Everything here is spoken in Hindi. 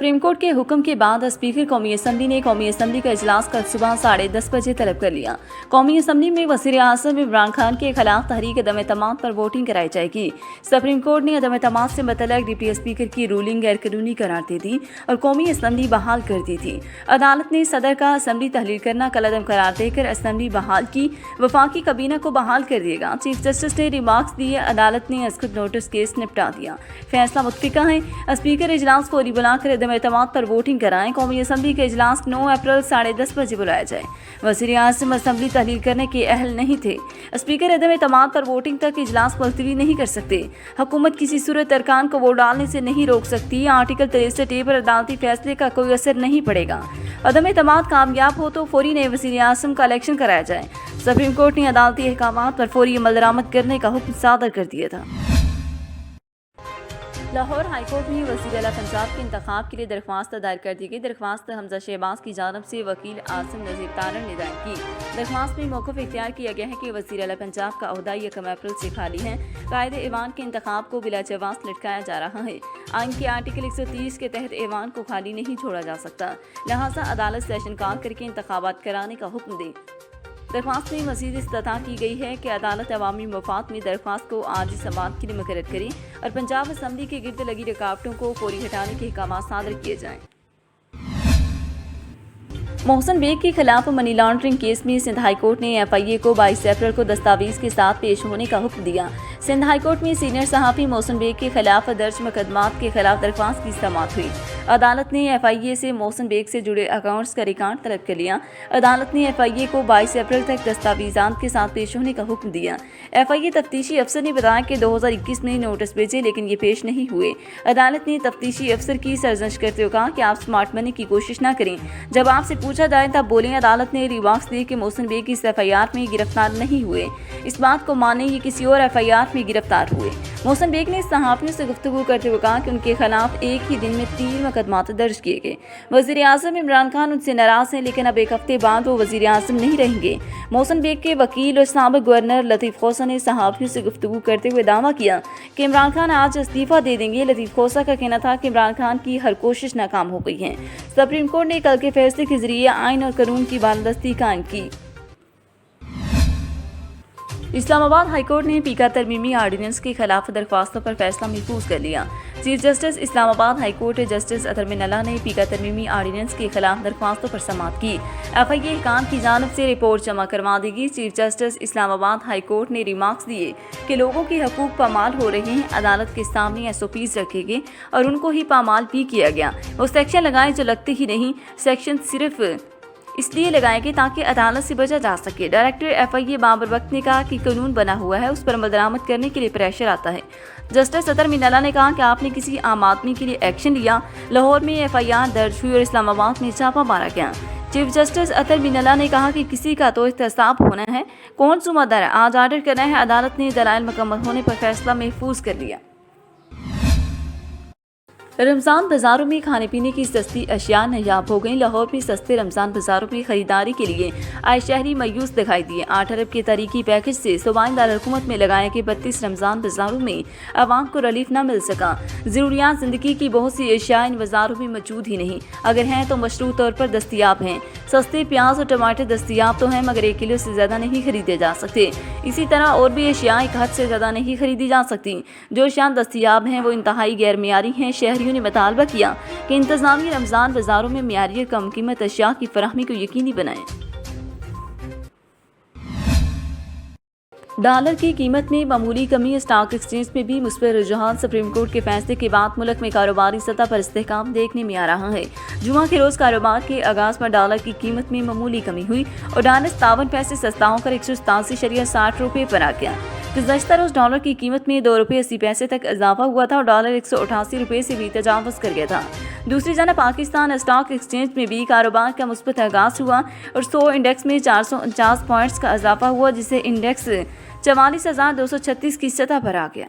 सुप्रीम कोर्ट के हुक्म के बाद स्पीकर कौमी असम्बली ने कौमी असम्बली का इजलास कल सुबह 10:30 बजे तलब कर लिया। कौमी असम्बली में वज़ीर-ए-आज़म इमरान खान के खिलाफ तहरीक अदम-ए-एतमाद पर वोटिंग कराई जाएगी। सुप्रीम कोर्ट ने अदम-ए-एतमाद से मुतल्लिक़ डिप्टी स्पीकर की रूलिंग गैर कानूनी करार दे दी और कौमी असम्बली बहाल कर दी थी। अदालत ने सदर का असम्बली तहलील करना कल अदम करार देकर असम्बली बहाल की। वफाकी काबीना को बहाल कर दिएगा। चीफ जस्टिस ने रिमार्क्स दिए। अदालत ने खुद नोटिस केस निपटा दिया। फैसला मुतफ़िका है। स्पीकर इजलास फौरी बुलाकर अदम-ए-एतमाद पर वोटिंग कराएं। कौमी असम्बली का इजलास 9 अप्रैल 10:30 बजे बुलाया जाए। वज़ीर-ए-आज़म असम्बली तहलील करने के अहल नहीं थे। स्पीकर अदम-ए-एतमाद पर वोटिंग तक इजलास मुलतवी नहीं कर सकते। हुकूमत किसी सूरत अरकान को वोट डालने से नहीं रोक सकती। आर्टिकल 63A पर अदालती फैसले का कोई असर नहीं पड़ेगा। अदम-ए-एतमाद कामयाब हो तो फौरी नए वज़ीर-ए-आज़म का इलेक्शन कराया जाए। सुप्रीम कोर्ट ने अदालती अहकामात पर फौरी अमल दरामद करने का हुक्म सादर कर दिया था। लाहौर हाईकोर्ट में वज़ीर आला पंजाब के इंतखाब के लिए दरख्वास्त दायर कर दी गई। दरख्वास्त हमजा शहबाज की जानब से वकील आसिम नज़ीर तारण ने दायर की। दरख्वास्त में मौक़िफ़ इख्तियार किया गया है कि वज़ीर आला पंजाब का ओहदा 1 अप्रैल से खाली है। कायदे ऐवान के इंतखाब को बिला जवाज़ लटकाया जा रहा है। आइन के आर्टिकल 130 के तहत ऐवान को खाली नहीं छोड़ा जा सकता, लिहाजा अदालत सेशन कॉल करके इंतखाबात कराने का हुक्म दे। दरख्वास्त में मज़ीद इस्तता की गई है कि अदालत अवामी मफाद में दरख्वास्त को आर्जी समाअत के लिए मुकर्रर करे और पंजाब असम्बली के गिर्द लगी रुकावटों को फौरी हटाने के अहकाम सादर किए जाएँ। मोहसिन बेग के खिलाफ मनी लॉन्ड्रिंग केस में सिंध हाई कोर्ट ने FIA को 22 अप्रैल को दस्तावेज के साथ पेश होने का हुक्म दिया। सिंध हाई कोर्ट में सीनियर सहाफ़ी मोहसिन बेग के खिलाफ दर्ज मुकदमात के खिलाफ दरख्वास्त की समाअत हुई। अदालत ने FIA से मोहसिन बेग से जुड़े अकाउंट्स का रिकॉर्ड तलब कर लिया। अदालत ने FIA को 22 अप्रैल तक दस्तावेजात के साथ पेश होने का हुक्म दिया। FIA तफ्तीशी अफसर ने बताया कि 2021 में नोटिस भेजे लेकिन ये पेश नहीं हुए। अदालत ने तफ्तीशी अफसर की सरजश करते हुए कहा कि आप स्मार्ट मनी की कोशिश न करें, जब आपसे पूछा जाए तब बोलें। अदालत ने रिमार्क्स दिए कि मोहसिन बेग इस FIR में गिरफ्तार नहीं हुए। इस बात को माने ये किसी और FIR में गिरफ्तार हुए। मोहसिन बेग ने सहाफ़ियों से गुफ्तगू करते हुए कहा कि उनके खिलाफ एक ही दिन में 3 मुकदमात दर्ज किए गए। वज़ीर-ए-आज़म इमरान खान उनसे नाराज़ हैं, लेकिन अब एक हफ्ते बाद वो वज़ीर-ए-आज़म नहीं रहेंगे। मोहसिन बेग के वकील और साबिक़ गवर्नर लतीफ़ खोसा ने सहाफ़ियों से गुफ्तगू करते हुए दावा किया कि इमरान खान आज इस्तीफ़ा दे देंगे। लतीफ़ खोसा का कहना था कि इमरान खान की हर कोशिश नाकाम हो गई है। सुप्रीम कोर्ट ने कल के फैसले के जरिए आइन और कानून की बालादस्ती कायम की। इस्लामाबाद हाईकोर्ट ने पीका तरमीमी आर्डीनेंस के खिलाफ दरख्वास्तों पर फैसला महफूज कर लिया। Chief justice Islamabad high court justice Athar Minallah ने पीका तरमीमी आर्डीनेंस के खिलाफ दरख्वास्तों पर समाअत की। FIA हुकाम की जानब से रिपोर्ट जमा करवा देगी। चीफ जस्टिस इस्लामाबाद हाईकोर्ट ने रिमार्क्स दिए कि लोगों के हकूक पामाल हो रहे हैं। अदालत के सामने SOPs रखे गए और उनको ही पामाल भी किया गया। वो सेक्शन लगाए जो लगते ही नहीं। सेक्शन सिर्फ इसलिए लगाए गए ताकि अदालत से बचा जा सके। डायरेक्टर FIA बाबर वक्त ने कहा कि कानून बना हुआ है, उस पर अमल दरामद करने के लिए प्रेशर आता है। जस्टिस अतर मिनल्ला ने कहा कि आपने किसी आम आदमी के लिए एक्शन लिया। लाहौर में FIR दर्ज हुई और इस्लामाबाद में छापा मारा गया। चीफ जस्टिस अतर मिनल्ला ने कहा कि किसी का तो एहतसाब होना है, कौन ज़िम्मेदार है, आज आर्डर करना है। अदालत ने दलाइल मुकम्मल होने पर फैसला महफूज कर लिया। रमज़ान बाज़ारों में खाने पीने की सस्ती अशिया नायाब हो गई। लाहौर में सस्ते रमज़ान बाज़ारों में खरीदारी के लिए आए शहरी मायूस दिखाई दिए। 8 अरब के तारीखी पैकेज से सूबाई दारकूमत में लगाए गए 32 रमज़ान बाज़ारों में आवाम को रिलीफ न मिल सका। ज़रूरियात ज़िंदगी की बहुत सी अशिया इन बाज़ारों में मौजूद ही नहीं, अगर हैं तो मशरूत तौर पर दस्तियाब हैं। सस्ते प्याज और टमाटर दस्तियाब तो हैं, मगर 1 किलो से ज़्यादा नहीं खरीदे जा सकते। इसी तरह और भी अशिया 1 हद से ज़्यादा नहीं खरीदी जा सकती। जो अशिया दस्तियाब हैं वो इंतहाई गैर मियारी हैं। शहरियों ने मुतालबा किया कि इंतजामिया रमज़ान बाज़ारों में मियारी कम कीमत अशिया की फराहमी को यकीनी बनाए। डॉलर की कीमत में मामूली कमी। स्टॉक एक्सचेंज में भी मुस्बत रुझान। सुप्रीम कोर्ट के फैसले के बाद मुल्क में कारोबारी सतह पर इस्तेहकाम देखने में आ रहा है। जुमा के रोज कारोबार के आगाज पर डॉलर की कीमत में मामूली कमी हुई और डॉलर 57 पैसे सस्ता होकर 187.60 रुपये पर आ गया। गुज़श्ता रोज डॉलर की कीमत में 2 रुपये 80 पैसे तक इजाफा हुआ था और डॉलर 188 रुपये से भी तजावुज़ कर गया था। दूसरी जानब पाकिस्तान स्टॉक एक्सचेंज में भी कारोबार का मुस्बत आगाज हुआ और 100 इंडेक्स में 449 पॉइंट्स का इजाफा हुआ, जिससे इंडेक्स 44,236 की सतह पर आ गया।